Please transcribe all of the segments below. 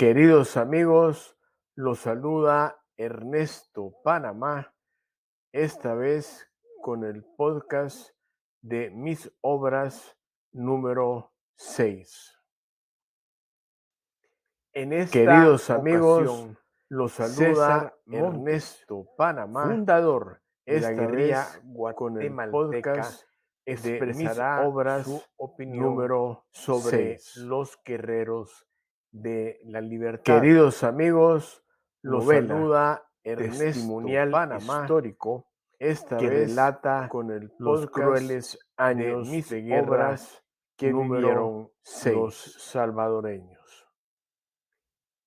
Queridos amigos, los saluda Ernesto Panamá, esta vez con el podcast de mis obras número 6. Queridos amigos, los saluda Ernesto Panamá, fundador de la guerrilla guatemalteca, expresará obras su opinión número sobre 6. Los guerreros de la libertad. Queridos amigos, los saluda Ernesto Panamá, histórico, esta que vez relata con los crueles años de guerra que vivieron los salvadoreños.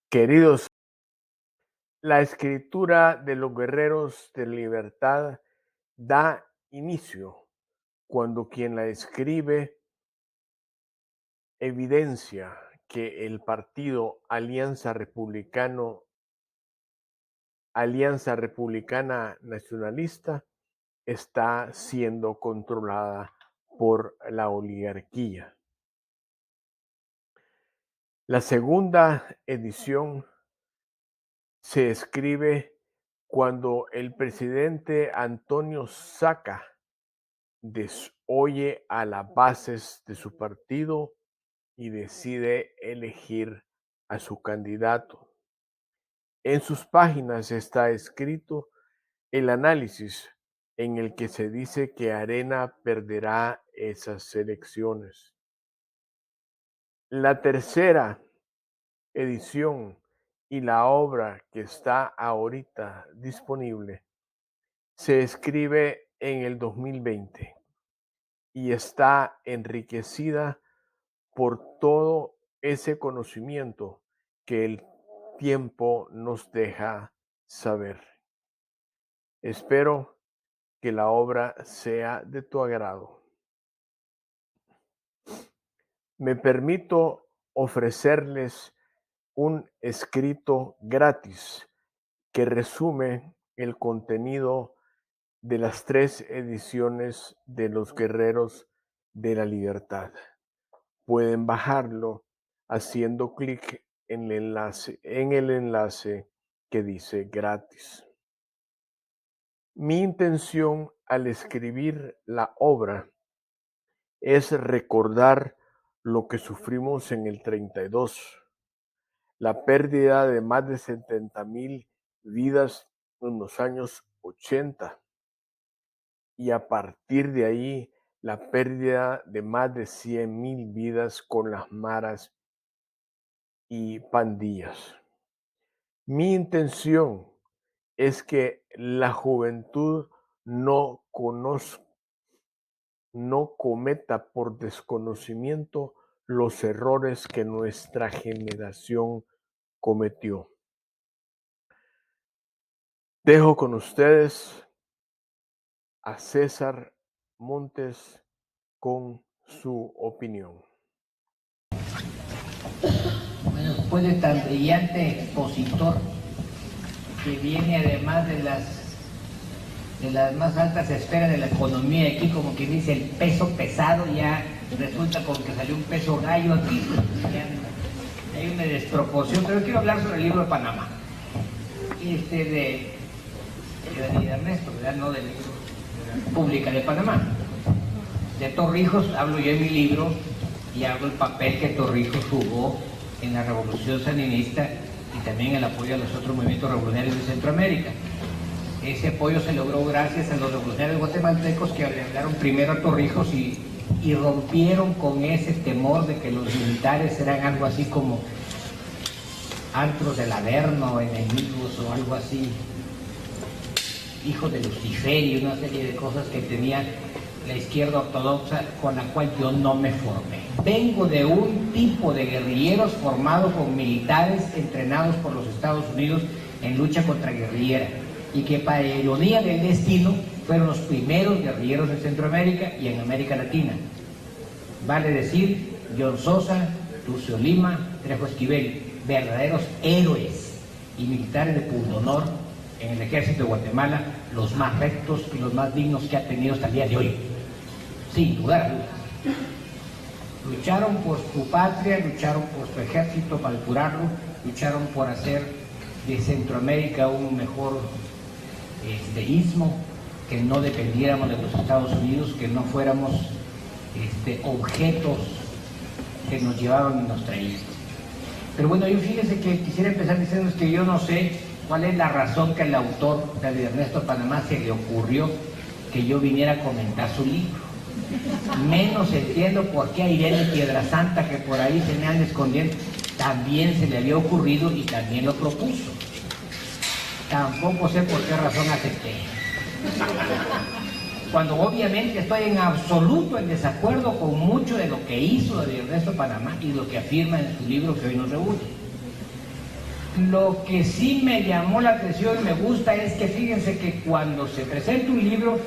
Queridos, la escritura de los guerreros de libertad da inicio cuando quien la escribe evidencia que el partido Alianza Republicana Nacionalista está siendo controlada por la oligarquía. La segunda edición se escribe cuando el presidente Antonio Saca desoye a las bases de su partido y decide elegir a su candidato. En sus páginas está escrito el análisis en el que se dice que Arena perderá esas elecciones. La tercera edición y la obra que está ahorita disponible se escribe en el 2020 y está enriquecida por todo ese conocimiento que el tiempo nos deja saber. Espero que la obra sea de tu agrado. Me permito ofrecerles un escrito gratis que resume el contenido de las 3 ediciones de Los Guerreros de la Libertad. Pueden bajarlo haciendo clic en el enlace que dice gratis. Mi intención al escribir la obra es recordar lo que sufrimos en el 32, la pérdida de más de 70,000 vidas en los años 80 y a partir de ahí la pérdida de más de 100,000 vidas con las maras y pandillas. Mi intención es que la juventud no cometa por desconocimiento los errores que nuestra generación cometió. Dejo con ustedes a César Montes con su opinión. Bueno, después de tan brillante expositor que viene además de las más altas esferas de la economía, aquí como que dice el peso pesado, ya resulta como que salió un peso gallo aquí, ya hay una desproporción, pero quiero hablar sobre el libro de Panamá, de Ernesto, ¿verdad? No del libro de la República de Panamá. De Torrijos hablo yo en mi libro y hablo el papel que Torrijos jugó en la revolución sandinista y también el apoyo a los otros movimientos revolucionarios de Centroamérica. Ese apoyo se logró gracias a los revolucionarios guatemaltecos que hablaron primero a Torrijos y rompieron con ese temor de que los militares eran algo así como antros del Averno, enemigos o algo así, hijos de Lucifer y una serie de cosas que tenía la izquierda ortodoxa con la cual yo no me formé. Vengo de un tipo de guerrilleros formados con militares entrenados por los Estados Unidos en lucha contraguerrillera y que para ironía del destino fueron los primeros guerrilleros en Centroamérica y en América Latina. Vale decir, John Sosa, Lucio Lima, Trejo Esquivel, verdaderos héroes y militares de pundonor en el ejército de Guatemala, los más rectos y los más dignos que ha tenido hasta el día de hoy. Sin lugar a dudas. Lucharon por su patria, lucharon por su ejército para depurarlo lucharon por hacer de Centroamérica un mejor istmo, que no dependiéramos de los Estados Unidos, que no fuéramos objetos que nos llevaban y nos traían. Pero bueno, yo fíjense que quisiera empezar diciendo que yo no sé cuál es la razón que al autor de Ernesto Panamá se le ocurrió que yo viniera a comentar su libro. Menos entiendo por qué a Irene Piedrasanta, que por ahí se me anda escondiendo, también se le había ocurrido y también lo propuso. Tampoco sé por qué razón acepté. Cuando obviamente estoy en absoluto en desacuerdo con mucho de lo que hizo de Ernesto Panamá y lo que afirma en su libro que hoy nos reúne. Lo que sí me llamó la atención y me gusta es que fíjense que cuando se presenta un libro,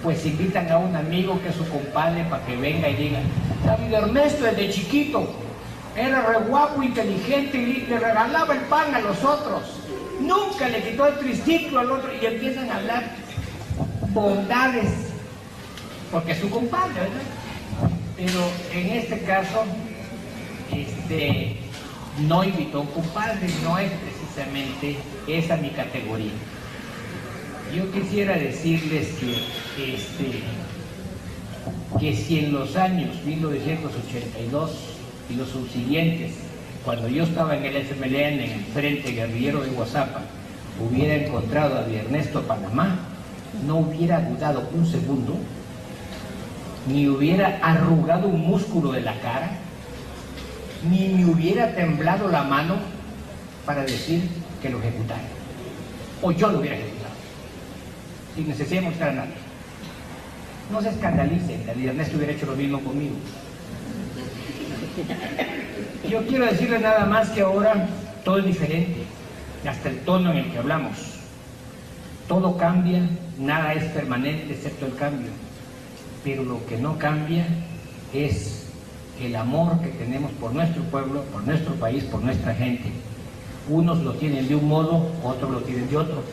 pues invitan a un amigo que es su compadre para que venga y diga: David Ernesto desde chiquito era re guapo, inteligente y le regalaba el pan a los otros, nunca le quitó el triciclo al otro, y empiezan a hablar bondades porque es su compadre, ¿verdad? Pero en este caso no invitó a un compadre, no es precisamente esa mi categoría. Yo quisiera decirles que si en los años 1982 y los subsiguientes, cuando yo estaba en el FMLN, en el Frente Guerrillero de Guazapa, hubiera encontrado a Ernesto Panamá, no hubiera dudado un segundo, ni hubiera arrugado un músculo de la cara, ni me hubiera temblado la mano para decir que lo ejecutara, o yo lo hubiera ejecutado, sin necesidad de mostrar a nadie. No se escandalicen, David Ernesto hubiera hecho lo mismo conmigo. Yo quiero decirles nada más que ahora todo es diferente, hasta el tono en el que hablamos. Todo cambia, nada es permanente excepto el cambio, pero lo que no cambia es el amor que tenemos por nuestro pueblo, por nuestro país, por nuestra gente. Unos lo tienen de un modo, otros lo tienen de otro.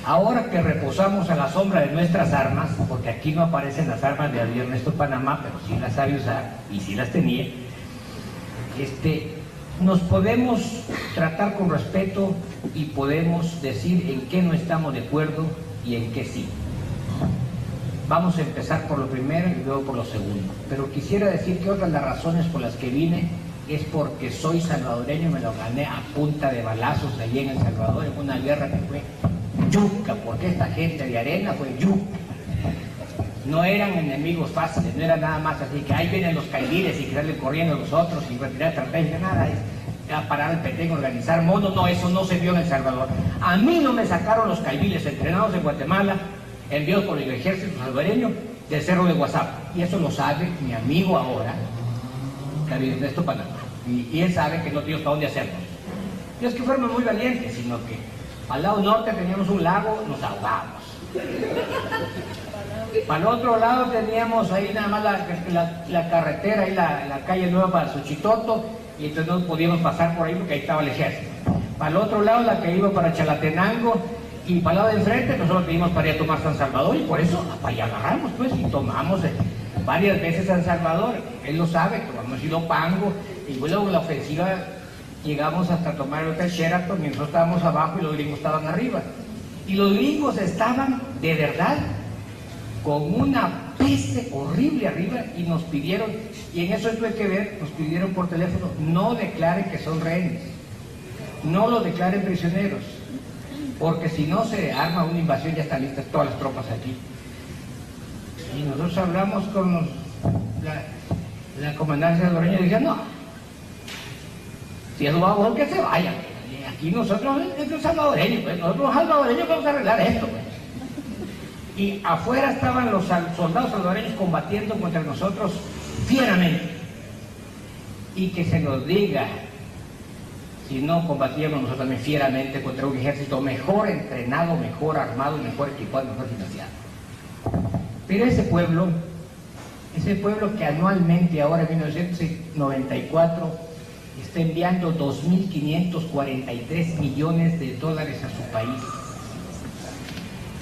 Ahora que reposamos a la sombra de nuestras armas, porque aquí no aparecen las armas de Ernesto Panamá, pero sí las sabe usar, y sí las tenía, nos podemos tratar con respeto y podemos decir en qué no estamos de acuerdo y en qué sí. Vamos a empezar por lo primero y luego por lo segundo. Pero quisiera decir que otra de las razones por las que vine es porque soy salvadoreño, me lo gané a punta de balazos allí en El Salvador, en una guerra que fue yuca, porque esta gente de arena fue yuca. No eran enemigos fáciles, no era nada más así que ahí vienen los caidiles y que salen corriendo los otros y retirar estrategia, nada, es a parar el petén, organizar monos, no, eso no se vio en El Salvador. A mí no me sacaron los caidiles entrenados en Guatemala, enviados por el ejército salvadoreño del Cerro de Guazapa, y eso lo sabe mi amigo ahora, David Ernesto Panamá, y él sabe que no teníamos para dónde hacerlo. No es que fuéramos muy valientes, sino que al lado norte teníamos un lago, nos ahogábamos. Para el otro lado teníamos ahí nada más la carretera, ahí la calle nueva para Xochitoto, y entonces no podíamos pasar por ahí porque ahí estaba el ejército. Para el otro lado la que iba para Chalatenango, y para el lado de enfrente nosotros pedimos para ir a tomar San Salvador, y por eso para allá agarramos pues, y tomamos varias veces San Salvador. Él lo sabe, tomamos Ilopango, y luego en la ofensiva llegamos hasta tomar el Hotel Sheraton, y nosotros estábamos abajo y los gringos estaban arriba. Y los gringos estaban, de verdad, con una peste horrible arriba, y nos pidieron, y en eso tuve que ver, nos pidieron por teléfono, no declaren que son rehenes, no los declaren prisioneros, porque si no se arma una invasión, ya están listas todas las tropas aquí. Y nosotros hablamos con la comandancia salvadoreña y dijeron, no, si eso va a que se vayan. Aquí nosotros, los salvadoreños, pues, nosotros los salvadoreños vamos a arreglar esto, pues. Y afuera estaban los soldados salvadoreños combatiendo contra nosotros fieramente. Y que se nos diga, si no combatíamos nosotros también fieramente contra un ejército mejor entrenado, mejor armado, mejor equipado, mejor financiado. Pero ese pueblo que anualmente ahora en 1994 está enviando 2.543 millones de dólares a su país.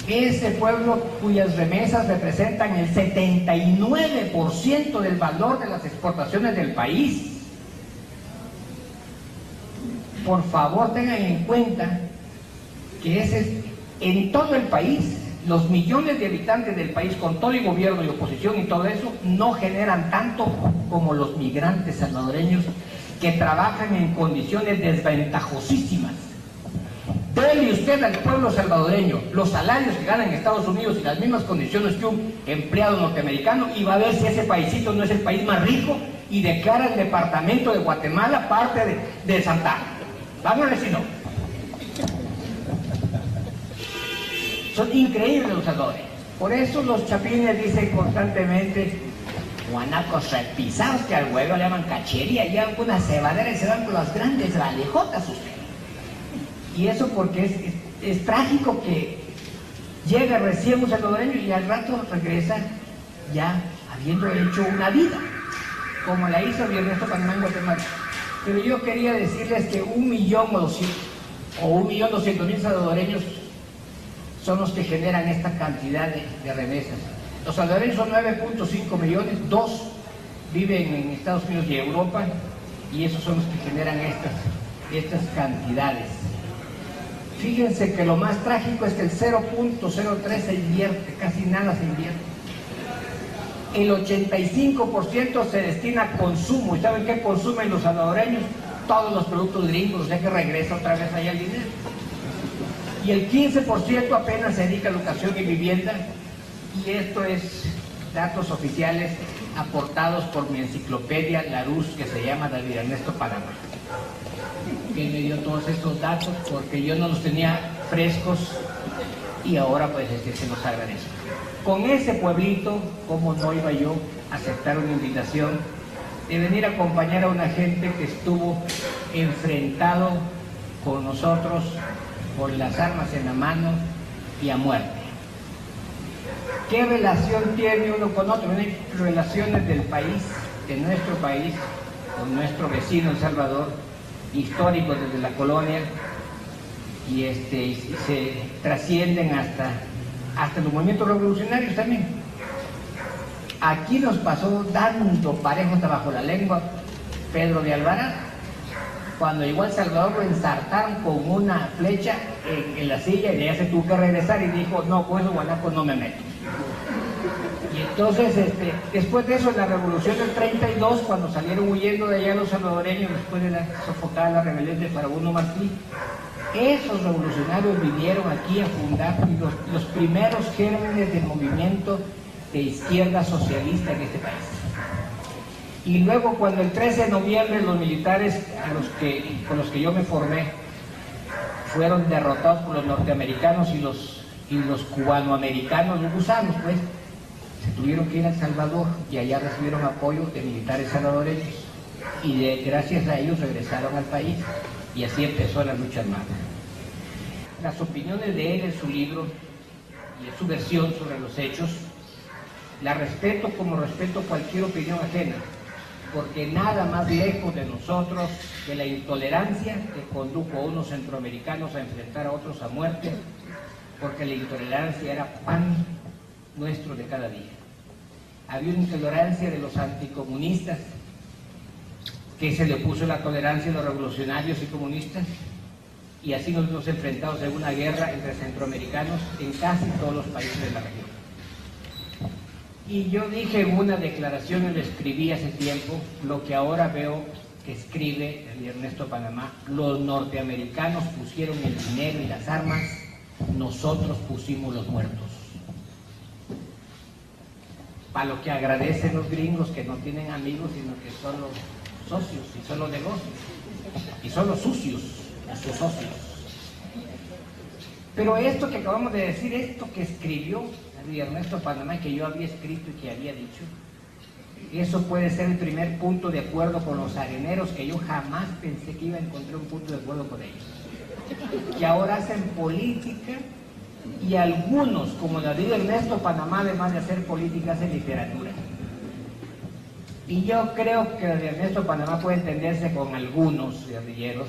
Ese pueblo cuyas remesas representan el 79% del valor de las exportaciones del país. por favor tengan en cuenta que en todo el país, los millones de habitantes del país, con todo el gobierno y oposición y todo eso, no generan tanto como los migrantes salvadoreños que trabajan en condiciones desventajosísimas. Dele usted al pueblo salvadoreño los salarios que ganan en Estados Unidos y las mismas condiciones que un empleado norteamericano y va a ver si ese paisito no es el país más rico y declara el departamento de Guatemala parte de Santa Ana. Vamos a ver si no. Son increíbles los salvadoreños. Por eso los chapines dicen constantemente, guanacos repisados, que al huevo le llaman cachería, llevan una cebadera y se van con las grandes valejotas usted. Y eso porque es trágico que llega recién un salvadoreño y al rato regresa ya habiendo hecho una vida, como la hizo Ernesto Panamá en Guatemala. Pero yo quería decirles que 1.200.000 o 1.200.000 salvadoreños son los que generan esta cantidad de remesas. Los salvadoreños son 9.5 millones, 2 viven en Estados Unidos y Europa, y esos son los que generan estas cantidades. Fíjense que lo más trágico es que el 0.03 se invierte, casi nada se invierte. El 85% se destina a consumo. ¿Y saben qué consumen los salvadoreños? Todos los productos gringos, o sea que regresa otra vez allá el dinero. Y el 15% apenas se dedica a educación y vivienda, y esto es datos oficiales aportados por mi enciclopedia Larousse, que se llama David Ernesto Panamá, que me dio todos estos datos porque yo no los tenía frescos y ahora pues se los agradezco. Con ese pueblito, ¿cómo no iba yo a aceptar una invitación de venir a acompañar a una gente que estuvo enfrentado con nosotros con las armas en la mano y a muerte? ¿Qué relación tiene uno con otro? Hay relaciones del país, de nuestro país, con nuestro vecino El Salvador, históricos desde la colonia, y se trascienden hasta los movimientos revolucionarios también. Aquí nos pasó dando parejo hasta bajo la lengua Pedro de Alvarado. Cuando llegó a El Salvador lo ensartaron con una flecha en la silla y de allá se tuvo que regresar y dijo, no, con esos guanacos no me meto. Y entonces, después de eso, en la revolución del 32, cuando salieron huyendo de allá los salvadoreños, después de sofocar la rebelión de Farabuno Martí, esos revolucionarios vinieron aquí a fundar los primeros gérmenes del movimiento de izquierda socialista en este país. Y luego, cuando el 13 de noviembre los militares con los que yo me formé fueron derrotados por los norteamericanos y los cubanoamericanos, los gusanos, pues, se tuvieron que ir a El Salvador y allá recibieron apoyo de militares salvadoreños y gracias a ellos regresaron al país y así empezó la lucha armada. Las opiniones de él en su libro y en su versión sobre los hechos, la respeto como respeto cualquier opinión ajena, porque nada más lejos de nosotros de la intolerancia que condujo a unos centroamericanos a enfrentar a otros a muerte, porque la intolerancia era pan nuestro de cada día. Había una intolerancia de los anticomunistas, que se le opuso la tolerancia de los revolucionarios y comunistas, y así nos vimos enfrentados en una guerra entre centroamericanos en casi todos los países de la región. Y yo dije en una declaración, y lo escribí hace tiempo, lo que ahora veo que escribe Ernesto Panamá: los norteamericanos pusieron el dinero y las armas, nosotros pusimos los muertos. Para lo que agradecen los gringos, que no tienen amigos, sino que son los socios, y son los negocios, y son los sucios, sus socios. Pero esto que acabamos de decir, esto que escribió Ernesto Panamá, que yo había escrito y que había dicho, eso puede ser el primer punto de acuerdo con los areneros, que yo jamás pensé que iba a encontrar un punto de acuerdo con ellos, que ahora hacen política, y algunos, como David Ernesto Panamá, además de hacer política, hacen literatura. Y yo creo que Ernesto Panamá puede entenderse con algunos guerrilleros,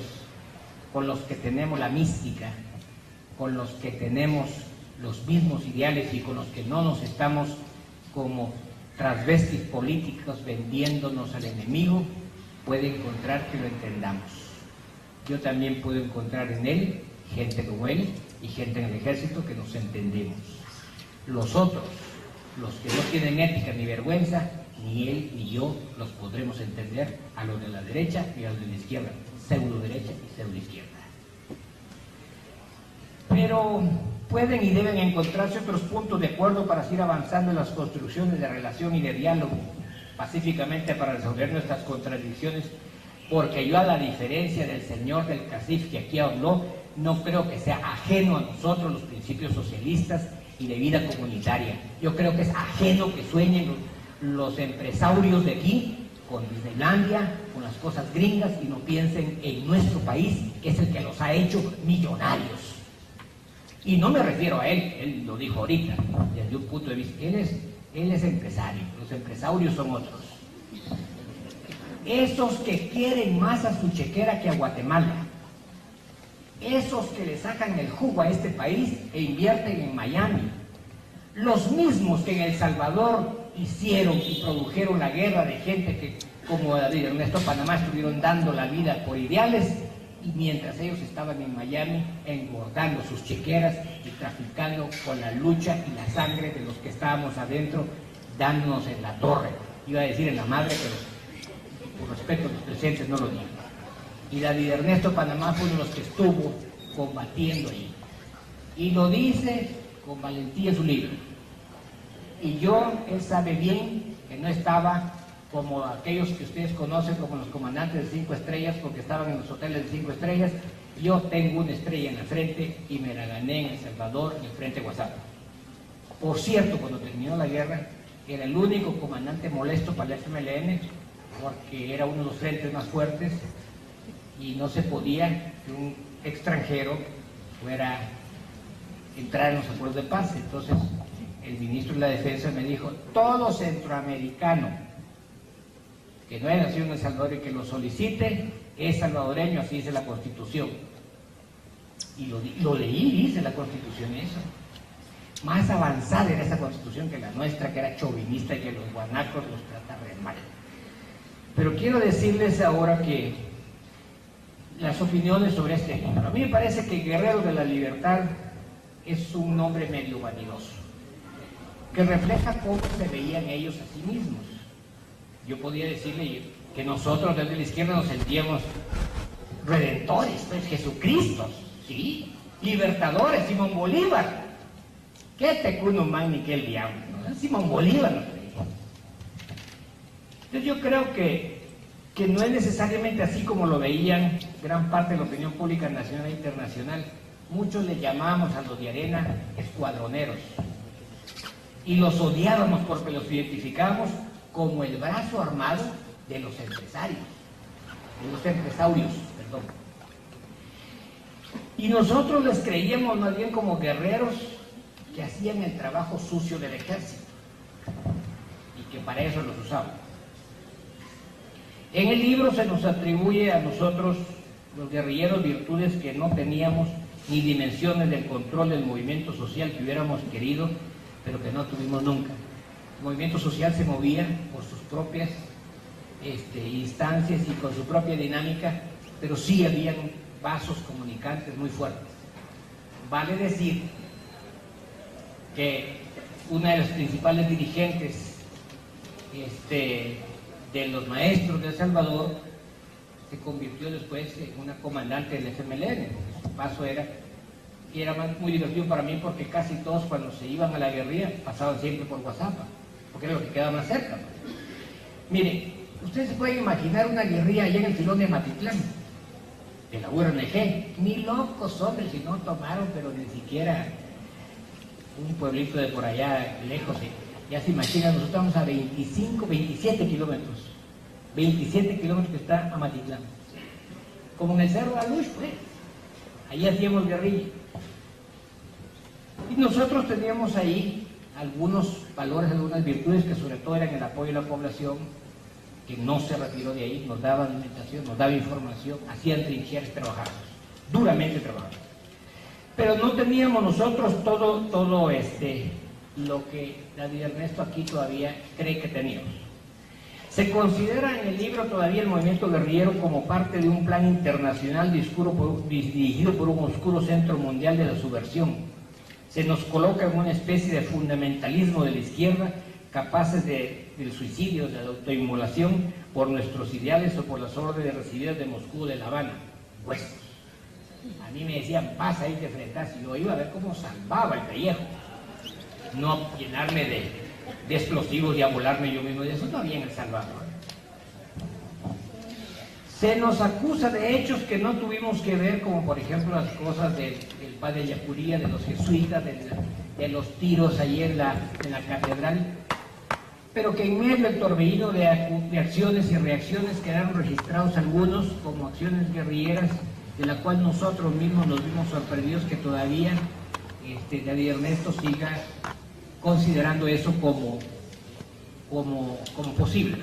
con los que tenemos la mística, con los que tenemos los mismos ideales y con los que no nos estamos como transvestis políticos vendiéndonos al enemigo, puede encontrar que lo entendamos. yo también puedo encontrar en él gente como él y gente en el ejército que nos entendemos. Los otros, los que no tienen ética ni vergüenza, ni él ni yo los podremos entender, a los de la derecha y a los de la izquierda, pseudo derecha y pseudo izquierda. Pero pueden y deben encontrarse otros puntos de acuerdo para seguir avanzando en las construcciones de relación y de diálogo, pacíficamente, para resolver nuestras contradicciones, porque yo, a la diferencia del señor del CACIF que aquí habló, no creo que sea ajeno a nosotros los principios socialistas y de vida comunitaria. Yo creo que es ajeno que sueñen los empresarios de aquí con Disneylandia, con las cosas gringas, y no piensen en nuestro país, que es el que los ha hecho millonarios. Y no me refiero a él lo dijo ahorita, desde un punto de vista, él es empresario, los empresarios son otros. Esos que quieren más a su chequera que a Guatemala, esos que le sacan el jugo a este país e invierten en Miami, los mismos que en El Salvador hicieron y produjeron la guerra de gente que, como David Ernesto Panamá, estuvieron dando la vida por ideales, y mientras ellos estaban en Miami engordando sus chequeras y traficando con la lucha y la sangre de los que estábamos adentro, dándonos en la torre. Iba a decir en la madre, pero por respeto a los presentes no lo digo. Y David Ernesto Panamá fue uno de los que estuvo combatiendo ahí. Y lo dice con valentía en su libro. Y él sabe bien que no estaba como aquellos que ustedes conocen como los comandantes de 5 estrellas, porque estaban en los hoteles de 5 estrellas. Yo tengo una estrella en la frente y me la gané en El Salvador, en el frente de Guasapa. Por cierto, cuando terminó la guerra, era el único comandante molesto para el FMLN, porque era uno de los frentes más fuertes y no se podía que un extranjero fuera entrar en los acuerdos de paz. Entonces el ministro de la Defensa me dijo: todo centroamericano que no haya nacido en El Salvador y que lo solicite es salvadoreño, así dice la Constitución. Y lo leí, dice la Constitución eso. Más avanzada era esa Constitución que la nuestra, que era chauvinista y que los guanacos los trata re mal. Pero quiero decirles ahora que las opiniones sobre este libro. A mí me parece que Guerrero de la Libertad es un nombre medio vanidoso, que refleja cómo se veían ellos a sí mismos. Yo podía decirle que nosotros desde la izquierda nos sentíamos redentores, pues Jesucristo, ¿sí? Libertadores, Simón Bolívar. ¿Qué tecuno man ni qué el diablo? ¿No? Simón Bolívar nos creía. Entonces yo creo que no es necesariamente así como lo veían gran parte de la opinión pública nacional e internacional. Muchos le llamábamos a los de Arena escuadroneros y los odiábamos porque los identificábamos como el brazo armado de los empresarios, perdón. Y nosotros les creíamos más bien como guerreros que hacían el trabajo sucio del ejército y que para eso los usaban. En el libro se nos atribuye a nosotros, los guerrilleros, virtudes que no teníamos, ni dimensiones del control del movimiento social que hubiéramos querido, pero que no tuvimos nunca. El movimiento social se movía por sus propias instancias y con su propia dinámica, pero sí habían vasos comunicantes muy fuertes. Vale decir que una de las principales dirigentes de los maestros de El Salvador se convirtió después en una comandante del FMLN. Su paso era muy divertido para mí, porque casi todos, cuando se iban a la guerrilla, pasaban siempre por Guasapa, porque era lo que quedaba más cerca. Mire, ustedes se pueden imaginar una guerrilla allá en el filón de Matitlán, de la URNG. Ni locos, hombre, si no tomaron, pero ni siquiera un pueblito de por allá lejos. Ya se imaginan, nosotros estamos a 27 kilómetros. 27 kilómetros que está a Matitlán. Como en el Cerro de Alush, pues. Ahí hacíamos guerrilla. Y nosotros teníamos ahí algunos valores, algunas virtudes que sobre todo eran el apoyo a la población, que no se retiró de ahí, nos daba alimentación, nos daba información, hacían trincheras, trabajados, duramente trabajados. Pero no teníamos nosotros todo lo que David Ernesto aquí todavía cree que teníamos. Se considera en el libro todavía el movimiento guerrillero como parte de un plan internacional dirigido por un oscuro centro mundial de la subversión. Se nos coloca en una especie de fundamentalismo de la izquierda, capaces del suicidio, de la autoinmolación por nuestros ideales o por las órdenes recibidas de Moscú o de La Habana. Huesos. A mí me decían, pasa ahí te enfrentas, y yo iba a ver cómo salvaba el pellejo. No llenarme de explosivos y a volarme yo mismo, de eso no había en El Salvador. Se nos acusa de hechos que no tuvimos que ver, como por ejemplo las cosas del padre Yacuría, de los jesuitas, de los tiros ayer en la catedral, pero que en medio del torbellino de acciones y reacciones quedaron registrados algunos como acciones guerrilleras, de la cual nosotros mismos nos vimos sorprendidos que todavía David Ernesto siga considerando eso como posible.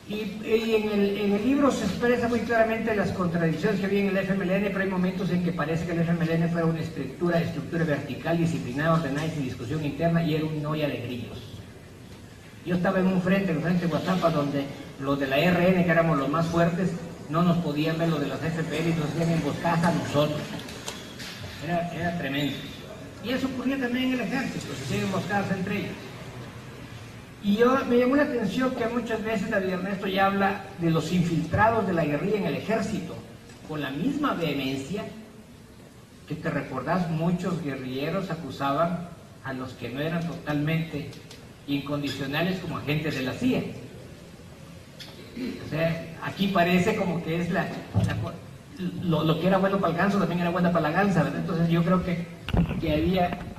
Y en el libro se expresa muy claramente las contradicciones que había en el FMLN, pero hay momentos en que parece que el FMLN fuera una estructura vertical, disciplinada, ordenada y sin discusión interna, y era un olla de grillos. Yo estaba en el frente de Guatapa, donde los de la RN, que éramos los más fuertes, no nos podían ver, los de las FPL, y nos hacían emboscadas a nosotros. Era tremendo. Y eso ocurría también en el ejército, se hacían emboscadas entre ellos. Y me llamó la atención que muchas veces David Ernesto ya habla de los infiltrados de la guerrilla en el ejército, con la misma vehemencia que te recordás, muchos guerrilleros acusaban a los que no eran totalmente incondicionales como agentes de la CIA. O sea, aquí parece como que es lo que era bueno para el ganso también era bueno para la gansa, ¿verdad? Entonces yo creo que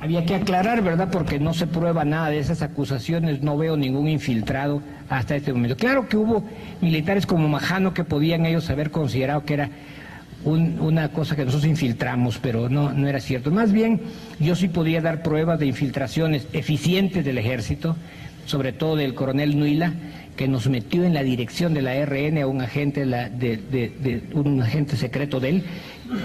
había que aclarar, ¿verdad? Porque no se prueba nada de esas acusaciones, no veo ningún infiltrado hasta este momento. Claro que hubo militares como Majano que podían ellos haber considerado que era una cosa que nosotros infiltramos, pero no era cierto. Más bien, yo sí podía dar pruebas de infiltraciones eficientes del ejército, sobre todo del coronel Nuila, que nos metió en la dirección de la RN a un agente, un agente secreto de él,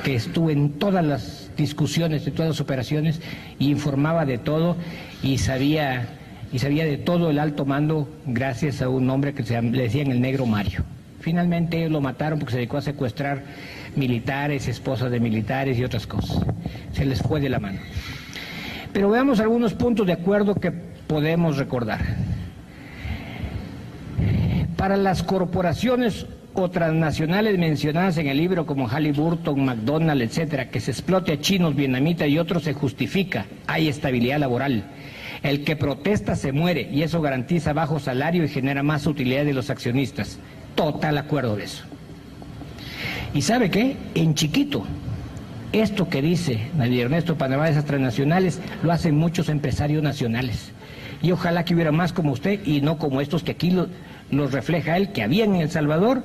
que estuvo en todas las discusiones, de todas las operaciones, y informaba de todo, y sabía de todo el alto mando, gracias a un hombre que le decían el Negro Mario. Finalmente ellos lo mataron porque se dedicó a secuestrar militares, esposas de militares y otras cosas. Se les fue de la mano. Pero veamos algunos puntos de acuerdo que podemos recordar. Para las corporaciones o transnacionales mencionadas en el libro como Halliburton, McDonald's, etcétera, que se explote a chinos, vietnamitas y otros, se justifica, hay estabilidad laboral. El que protesta se muere y eso garantiza bajo salario y genera más utilidad de los accionistas. Total acuerdo de eso. ¿Y sabe qué? En chiquito, esto que dice David Ernesto Panamá de esas transnacionales lo hacen muchos empresarios nacionales. Y ojalá que hubiera más como usted y no como estos que aquí los refleja él, que habían en El Salvador,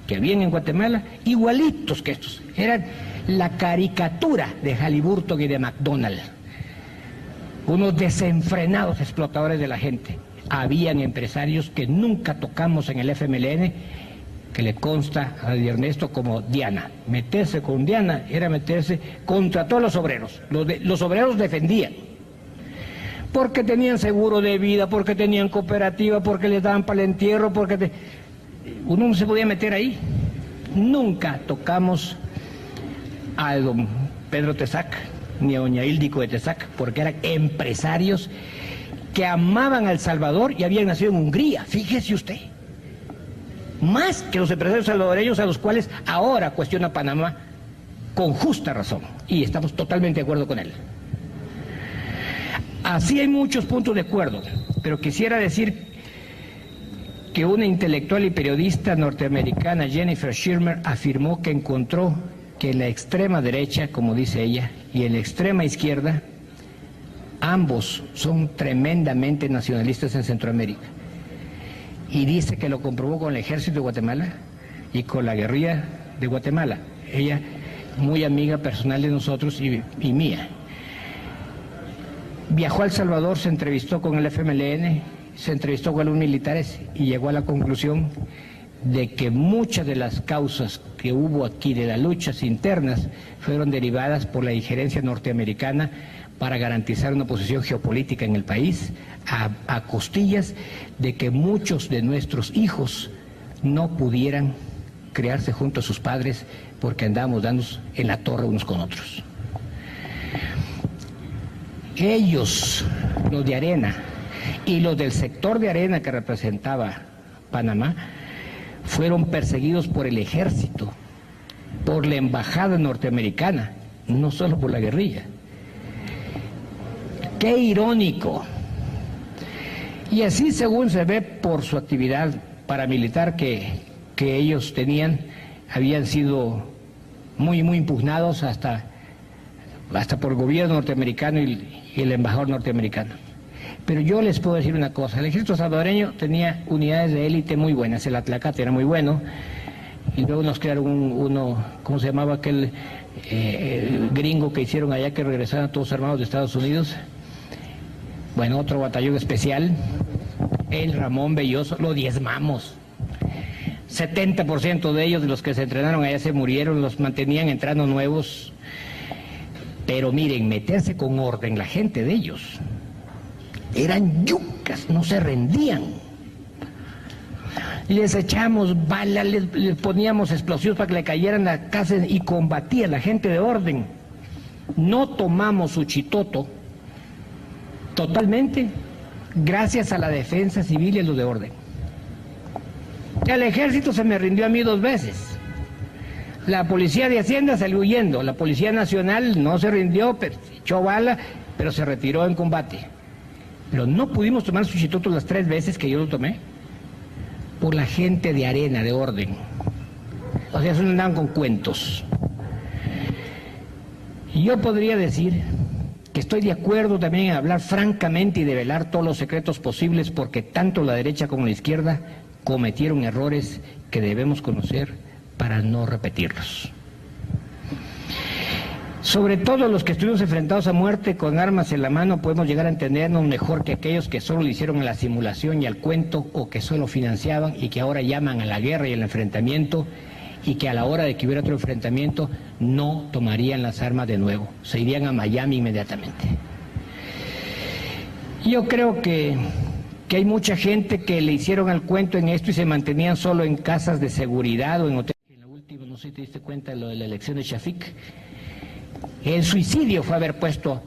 que habían en Guatemala, igualitos que estos. Eran la caricatura de Halliburton y de McDonald's. Unos desenfrenados explotadores de la gente. Habían empresarios que nunca tocamos en el FMLN, que le consta a David Ernesto como Diana. Meterse con Diana era meterse contra todos los obreros. Los obreros defendían. Porque tenían seguro de vida, porque tenían cooperativa, porque les daban para el entierro, uno no se podía meter ahí. Nunca tocamos a don Pedro Tesac, ni a doña Íldico de Tesac, porque eran empresarios que amaban a El Salvador y habían nacido en Hungría, fíjese usted. Más que los empresarios salvadoreños a los cuales ahora cuestiona Panamá con justa razón, y estamos totalmente de acuerdo con él. Así hay muchos puntos de acuerdo, pero quisiera decir que una intelectual y periodista norteamericana, Jennifer Schirmer, afirmó que encontró que la extrema derecha, como dice ella, y la extrema izquierda, ambos son tremendamente nacionalistas en Centroamérica. Y dice que lo comprobó con el ejército de Guatemala y con la guerrilla de Guatemala. Ella, muy amiga personal de nosotros y mía. Viajó a El Salvador, se entrevistó con el FMLN, se entrevistó con los militares y llegó a la conclusión de que muchas de las causas que hubo aquí de las luchas internas fueron derivadas por la injerencia norteamericana para garantizar una posición geopolítica en el país, a costillas de que muchos de nuestros hijos no pudieran criarse junto a sus padres porque andábamos dándonos en la torre unos con otros. Ellos, los de Arena y los del sector de Arena que representaba Panamá, fueron perseguidos por el ejército, por la embajada norteamericana, no solo por la guerrilla. ¡Qué irónico! Y así, según se ve por su actividad paramilitar que ellos tenían, habían sido muy impugnados hasta por el gobierno norteamericano y el embajador norteamericano. Pero yo les puedo decir una cosa, el ejército salvadoreño tenía unidades de élite muy buenas, el Atlacate era muy bueno, y luego nos crearon uno, ¿cómo se llamaba aquel gringo que hicieron allá que regresaron todos armados de Estados Unidos? Bueno, otro batallón especial, el Ramón Belloso, lo diezmamos. 70% de ellos, de los que se entrenaron allá, se murieron, los mantenían entrando nuevos. Pero miren, meterse con orden, la gente de ellos, eran yucas, no se rendían. Les echamos balas, les poníamos explosivos para que le cayeran a la casa y combatía la gente de orden. No tomamos Suchitoto totalmente gracias a la defensa civil y a los de orden. El ejército se me rindió a mí 2 veces. La policía de Hacienda salió huyendo, la policía nacional no se rindió, pero echó bala, pero se retiró en combate. Pero no pudimos tomar Suchitoto las 3 veces que yo lo tomé por la gente de Arena, de orden. O sea, eso no andaban con cuentos. Y yo podría decir que estoy de acuerdo también en hablar francamente y develar todos los secretos posibles, porque tanto la derecha como la izquierda cometieron errores que debemos conocer para no repetirlos. Sobre todo los que estuvimos enfrentados a muerte con armas en la mano podemos llegar a entendernos mejor que aquellos que solo le hicieron a la simulación y al cuento, o que solo financiaban y que ahora llaman a la guerra y al enfrentamiento, y que a la hora de que hubiera otro enfrentamiento no tomarían las armas de nuevo, se irían a Miami inmediatamente. Yo creo que hay mucha gente que le hicieron al cuento en esto y se mantenían solo en casas de seguridad o en hoteles. En la última, no sé si te diste cuenta de lo de la elección de Shafik. El suicidio fue haber puesto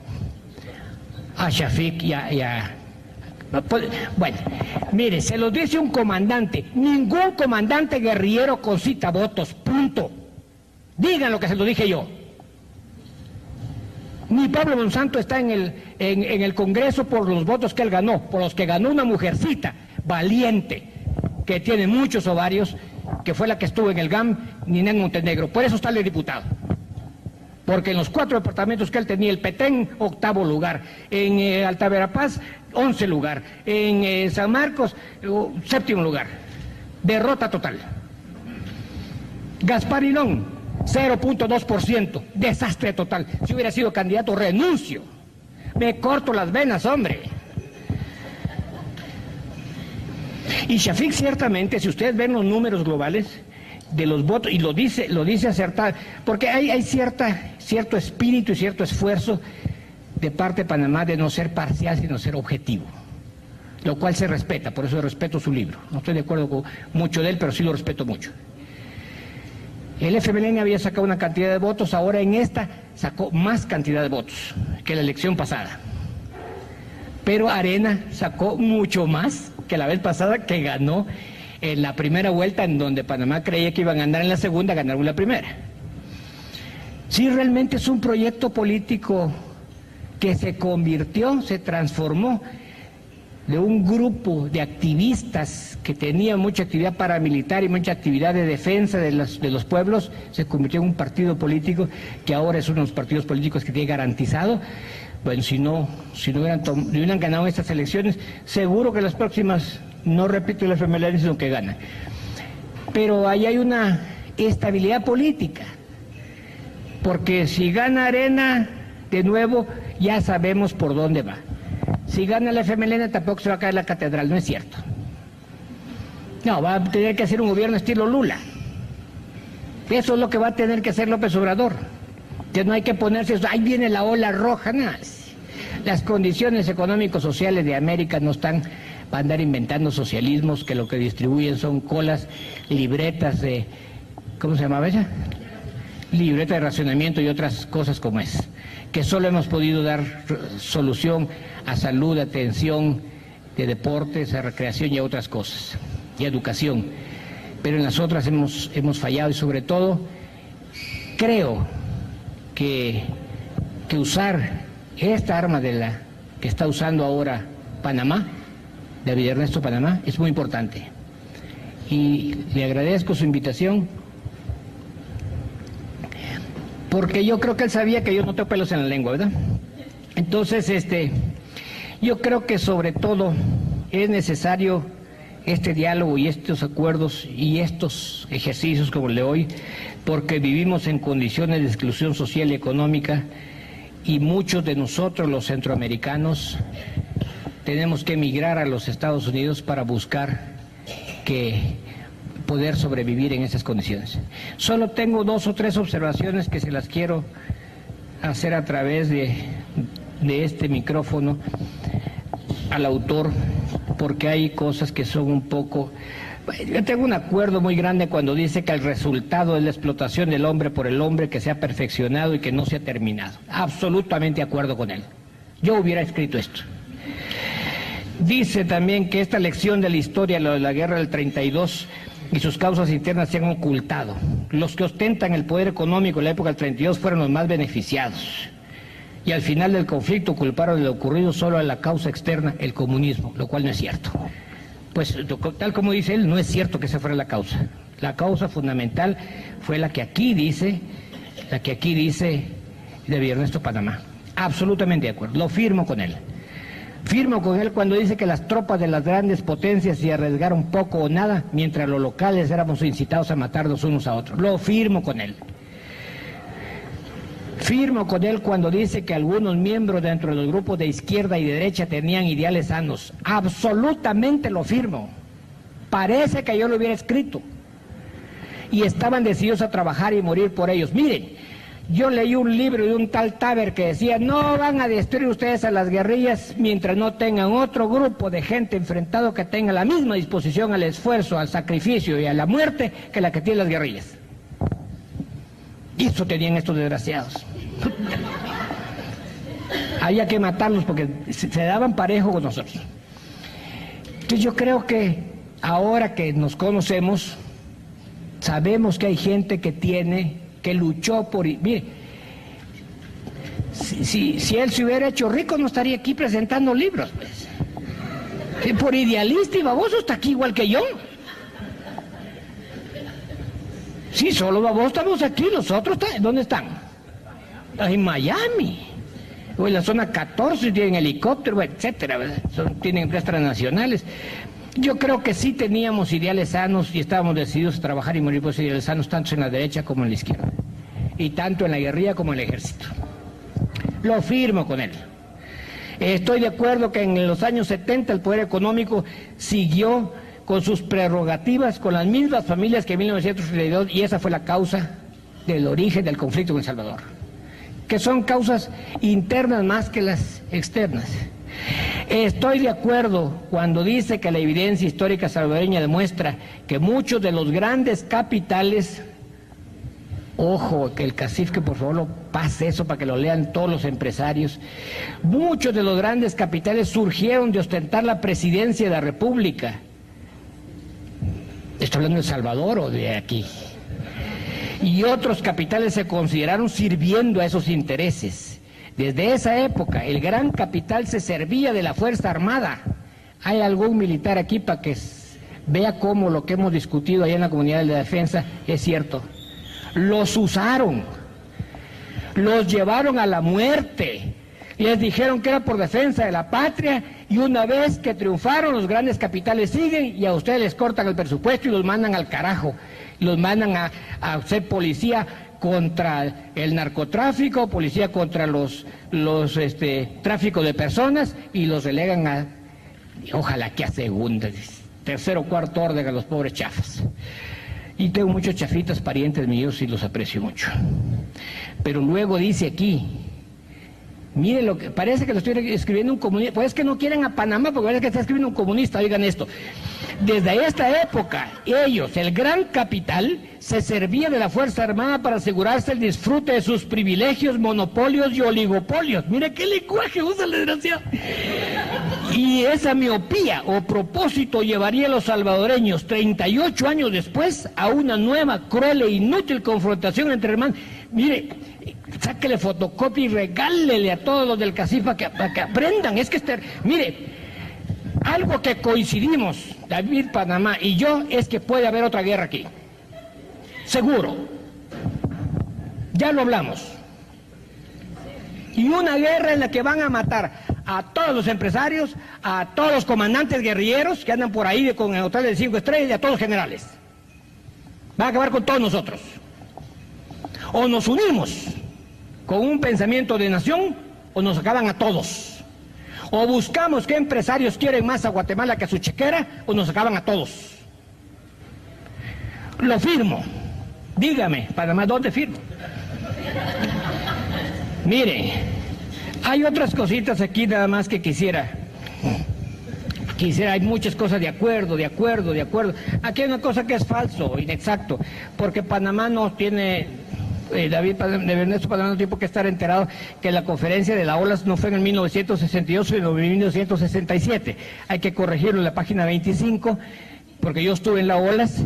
a Shafik y a... Bueno, mire, se los dice un comandante. Ningún comandante guerrillero concita votos, punto. Digan lo que se lo dije yo. Ni Pablo Monsanto está en el Congreso por los votos que él ganó, por los que ganó una mujercita valiente, que tiene muchos ovarios, que fue la que estuvo en el GAM, Ninén Montenegro. Por eso está el diputado. Porque en los 4 departamentos que él tenía, el Petén, 8º lugar, en Alta Verapaz, 11 lugar, en San Marcos, 7º lugar. Derrota total. Gasparinón, 0.2%, desastre total. Si hubiera sido candidato, renuncio. Me corto las venas, hombre. Y Shafik, ciertamente, si ustedes ven los números globales de los votos, y lo dice acertado, porque hay cierto espíritu y cierto esfuerzo de parte de Panamá de no ser parcial, sino ser objetivo, lo cual se respeta, por eso respeto su libro. No estoy de acuerdo con mucho de él, pero sí lo respeto mucho. El FMLN había sacado una cantidad de votos, ahora en esta sacó más cantidad de votos que la elección pasada. Pero Arena sacó mucho más que la vez pasada, que ganó en la primera vuelta, en donde Panamá creía que iban a ganar en la segunda, ganaron la primera. Sí, realmente es un proyecto político que se convirtió, se transformó de un grupo de activistas que tenía mucha actividad paramilitar y mucha actividad de defensa de los pueblos, se convirtió en un partido político que ahora es uno de los partidos políticos que tiene garantizado. Bueno, si no hubieran ganado estas elecciones, seguro que las próximas no repito el FMLN, sino que gana. Pero ahí hay una estabilidad política, porque si gana Arena, de nuevo, ya sabemos por dónde va. Si gana el FMLN, tampoco se va a caer la catedral, no es cierto. No, va a tener que hacer un gobierno estilo Lula. Eso es lo que va a tener que hacer López Obrador. Que no hay que ponerse, ahí viene la ola roja, nada. Las condiciones económico-sociales de América no están para andar inventando socialismos que lo que distribuyen son colas, libretas de, ¿cómo se llamaba ella? Libreta de racionamiento y otras cosas como es. Que solo hemos podido dar solución a salud, atención, de deportes, a recreación y a otras cosas, y a educación. Pero en las otras hemos fallado y sobre todo creo que usar esta arma de la que está usando ahora Panamá, David Ernesto Panamá, es muy importante. Y le agradezco su invitación, porque yo creo que él sabía que yo no tengo pelos en la lengua, ¿verdad? Entonces, yo creo que sobre todo es necesario este diálogo y estos acuerdos y estos ejercicios como el de hoy, porque vivimos en condiciones de exclusión social y económica y muchos de nosotros, los centroamericanos, tenemos que emigrar a los Estados Unidos para buscar poder sobrevivir en esas condiciones. Solo tengo 2 o 3 observaciones que se las quiero hacer a través de este micrófono al autor, porque hay cosas que son un poco... Yo tengo un acuerdo muy grande cuando dice que el resultado es la explotación del hombre por el hombre, que se ha perfeccionado y que no se ha terminado. Absolutamente de acuerdo con él. Yo hubiera escrito esto. Dice también que esta lección de la historia, lo de la guerra del 32 y sus causas internas se han ocultado. Los que ostentan el poder económico en la época del 32 fueron los más beneficiados. Y al final del conflicto culparon de lo ocurrido solo a la causa externa, el comunismo, lo cual no es cierto. Pues tal como dice él, no es cierto que esa fuera la causa. La causa fundamental fue la que aquí dice David Ernesto Panamá. Absolutamente de acuerdo, lo firmo con él. Firmo con él cuando dice que las tropas de las grandes potencias se arriesgaron poco o nada, mientras los locales éramos incitados a matarnos unos a otros. Lo firmo con él. Firmo con él cuando dice que algunos miembros dentro de los grupos de izquierda y de derecha tenían ideales sanos. Absolutamente lo firmo. Parece que yo lo hubiera escrito. Y estaban decididos a trabajar y morir por ellos. Miren, yo leí un libro de un tal Taber que decía: no van a destruir ustedes a las guerrillas mientras no tengan otro grupo de gente enfrentado que tenga la misma disposición al esfuerzo, al sacrificio y a la muerte que la que tienen las guerrillas. Y eso tenían estos desgraciados. Había que matarlos porque se daban parejo con nosotros. Entonces yo creo que ahora que nos conocemos, sabemos que hay gente que luchó por... Mire, si él se hubiera hecho rico no estaría aquí presentando libros, pues. Por idealista y baboso está aquí igual que yo. Sí, solo vos estamos aquí, los otros, ¿dónde están? En Miami, o en la zona 14, tienen helicóptero, etcétera, tienen empresas transnacionales. Yo creo que sí teníamos ideales sanos y estábamos decididos a trabajar y morir por esos ideales sanos, tanto en la derecha como en la izquierda, y tanto en la guerrilla como en el ejército. Lo firmo con él. Estoy de acuerdo que en los años 70 el poder económico siguió con sus prerrogativas, con las mismas familias que en 1932, y esa fue la causa del origen del conflicto con El Salvador, que son causas internas más que las externas. Estoy de acuerdo cuando dice que la evidencia histórica salvadoreña demuestra que muchos de los grandes capitales, ojo, que el CACIF, que por favor lo pase eso para que lo lean todos los empresarios, muchos de los grandes capitales surgieron de ostentar la presidencia de la República. ¿Estoy hablando de El Salvador o de aquí? Y otros capitales se consideraron sirviendo a esos intereses. Desde esa época, el gran capital se servía de la Fuerza Armada. ¿Hay algún militar aquí para que vea cómo lo que hemos discutido allá en la Comunidad de la Defensa es cierto? Los usaron, los llevaron a la muerte, les dijeron que era por defensa de la patria, y una vez que triunfaron, los grandes capitales siguen y a ustedes les cortan el presupuesto y los mandan al carajo, los mandan a ser policía contra el narcotráfico, policía contra los tráfico de personas, y los relegan a, ojalá que a segunda, tercer o cuarto orden a los pobres chafas. Y tengo muchos chafitas, parientes míos, y los aprecio mucho. Pero luego dice aquí, mire lo que, parece que lo estoy escribiendo un comunista, pues es que no quieren a Panamá porque parece que está escribiendo un comunista, oigan esto. Desde esta época, ellos, el gran capital, se servía de la Fuerza Armada para asegurarse el disfrute de sus privilegios, monopolios y oligopolios. Mire qué lenguaje usa el desgraciado. Y esa miopía o propósito llevaría a los salvadoreños 38 años después a una nueva, cruel e inútil confrontación entre hermanos. Mire, sáquele fotocopia y regálele a todos los del CACIF para que aprendan. Es que mire, algo que coincidimos, David, Panamá y yo, es que puede haber otra guerra aquí. Seguro. Ya lo hablamos. Y una guerra en la que van a matar a todos los empresarios, a todos los comandantes guerrilleros que andan por ahí con el hotel de 5 estrellas y a todos los generales. Va a acabar con todos nosotros. O nos unimos con un pensamiento de nación o nos acaban a todos. O buscamos qué empresarios quieren más a Guatemala que a su chequera o nos acaban a todos. Lo firmo. Dígame, Panamá, ¿dónde firmo? Mire, hay otras cositas aquí nada más que quisiera, hay muchas cosas de acuerdo. Aquí hay una cosa que es falso, inexacto, porque Panamá no tiene, David de Ernesto Panamá no tiene por qué estar enterado que la conferencia de la OLAS no fue en el 1962, sino en 1967. Hay que corregirlo en la página 25, porque yo estuve en la OLAS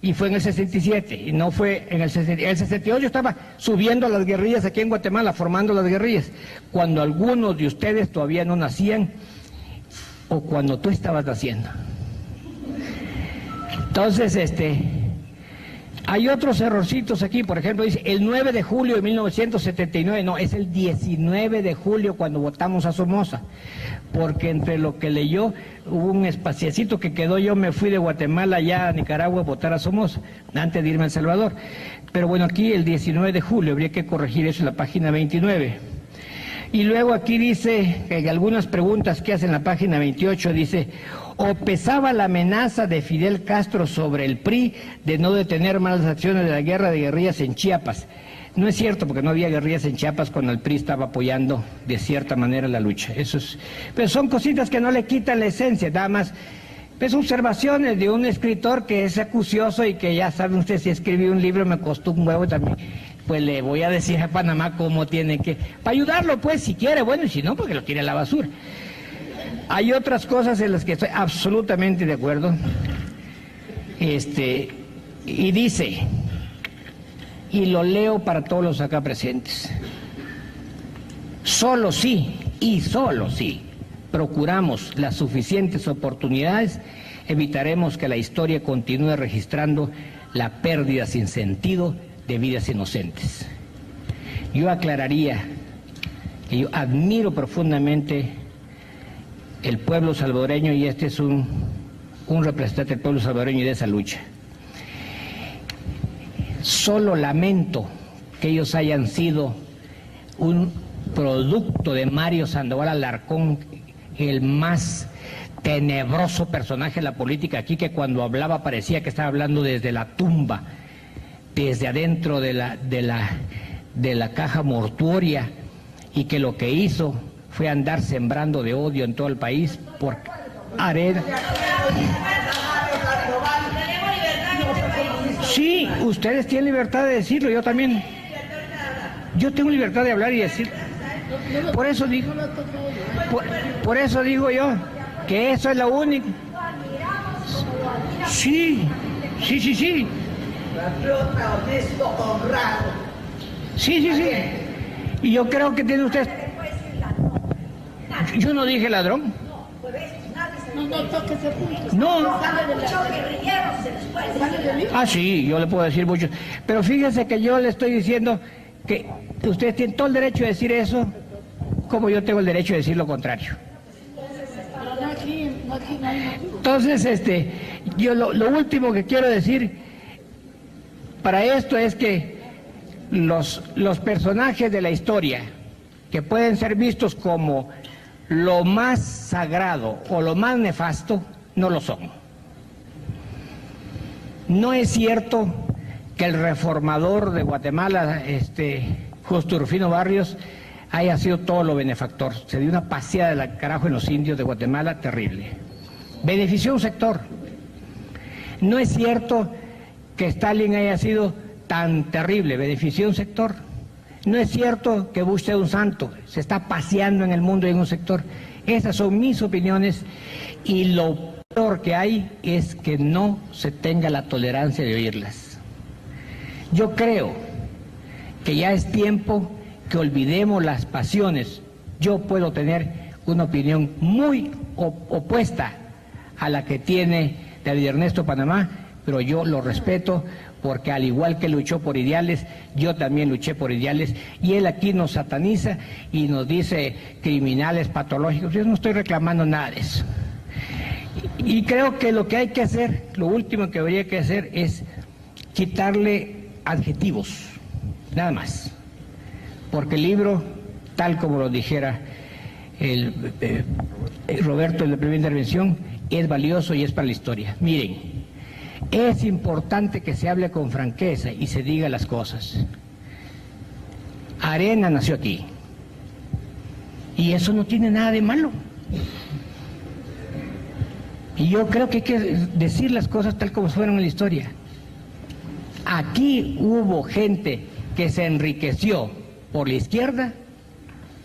y fue en el 67, y no fue en el 68. En el 68 yo estaba subiendo a las guerrillas aquí en Guatemala, formando las guerrillas, cuando algunos de ustedes todavía no nacían, o cuando tú estabas naciendo. Entonces, hay otros errorcitos aquí, por ejemplo, dice el 9 de julio de 1979, no, es el 19 de julio cuando votamos a Somoza, porque entre lo que leyó hubo un espaciecito que quedó, yo me fui de Guatemala ya a Nicaragua a votar a Somoza, antes de irme a El Salvador. Pero bueno, aquí el 19 de julio, habría que corregir eso en la página 29. Y luego aquí dice, que algunas preguntas que hace en la página 28, dice, o pesaba la amenaza de Fidel Castro sobre el PRI de no detener malas acciones de la guerra de guerrillas en Chiapas. No es cierto, porque no había guerrillas en Chiapas cuando el PRI estaba apoyando de cierta manera la lucha. Pero son cositas que no le quitan la esencia, nada más. Pues observaciones de un escritor que es acucioso y que ya saben ustedes, si escribí un libro me costó un huevo también. Pues le voy a decir a Panamá cómo tiene que... Para ayudarlo, pues, si quiere, bueno, y si no, porque lo tire a la basura. Hay otras cosas en las que estoy absolutamente de acuerdo. Y dice, y lo leo para todos los acá presentes, solo sí, y solo sí, procuramos las suficientes oportunidades, evitaremos que la historia continúe registrando la pérdida sin sentido de vidas inocentes. Yo aclararía que yo admiro profundamente el pueblo salvadoreño, y este es un representante del pueblo salvadoreño y de esa lucha. Solo lamento que ellos hayan sido un producto de Mario Sandoval Alarcón, el más tenebroso personaje de la política aquí, que cuando hablaba parecía que estaba hablando desde la tumba, desde adentro de la caja mortuoria, y que lo que hizo fue andar sembrando de odio en todo el país por arena. Sí, ustedes tienen libertad de decirlo, yo también. Yo tengo libertad de hablar y decir. Por eso digo yo que eso es lo único. Sí. Patriota, honesto, honrado. Sí. Y yo creo que tiene usted... Yo no dije ladrón. No. Ah, sí, yo le puedo decir mucho. Pero fíjese que yo le estoy diciendo que ustedes tienen todo el derecho de decir eso, como yo tengo el derecho de decir lo contrario. Entonces, yo lo último que quiero decir para esto es que los personajes de la historia, que pueden ser vistos como lo más sagrado o lo más nefasto, no lo son. No es cierto que el reformador de Guatemala, Justo Rufino Barrios, haya sido todo lo benefactor. Se dio una paseada de la carajo en los indios de Guatemala terrible. Benefició a un sector. No es cierto que Stalin haya sido tan terrible, benefició a un sector. No es cierto que Bush sea un santo, se está paseando en el mundo en un sector. Esas son mis opiniones y lo peor que hay es que no se tenga la tolerancia de oírlas. Yo creo que ya es tiempo que olvidemos las pasiones. Yo puedo tener una opinión muy opuesta a la que tiene David Ernesto Panamá, pero yo lo respeto porque al igual que luchó por ideales, yo también luché por ideales, y él aquí nos sataniza y nos dice criminales patológicos. Yo no estoy reclamando nada de eso. Y creo que lo que hay que hacer, lo último que habría que hacer es quitarle adjetivos, nada más. Porque el libro, tal como lo dijera Roberto en la primera intervención, es valioso y es para la historia. Miren, es importante que se hable con franqueza y se diga las cosas. Arena nació aquí. Y eso no tiene nada de malo. Y yo creo que hay que decir las cosas tal como fueron en la historia. Aquí hubo gente que se enriqueció por la izquierda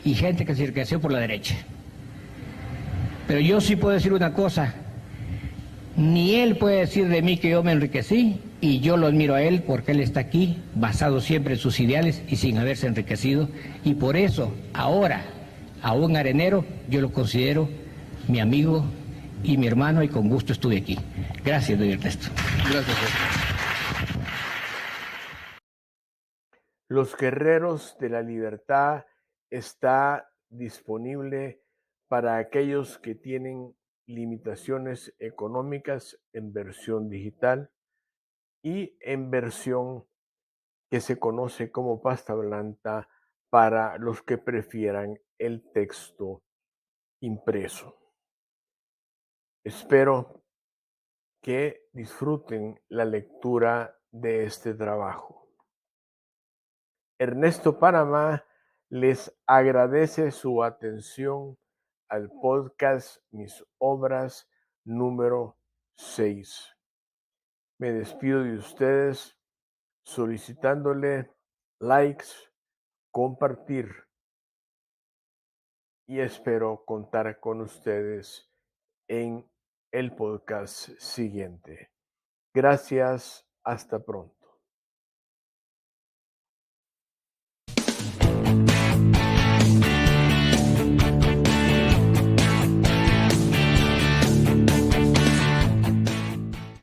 y gente que se enriqueció por la derecha. Pero yo sí puedo decir una cosa. Ni él puede decir de mí que yo me enriquecí, y yo lo admiro a él porque él está aquí, basado siempre en sus ideales y sin haberse enriquecido, y por eso, ahora, a un arenero, yo lo considero mi amigo y mi hermano, y con gusto estuve aquí. Gracias, don Ernesto. Gracias. Los Guerreros de la Libertad está disponible para aquellos que tienen limitaciones económicas en versión digital y en versión que se conoce como pasta blanca para los que prefieran el texto impreso. Espero que disfruten la lectura de este trabajo. Ernesto Panamá les agradece su atención al podcast Mis Obras número 6. Me despido de ustedes solicitándole likes, compartir, y espero contar con ustedes en el podcast siguiente. Gracias, hasta pronto.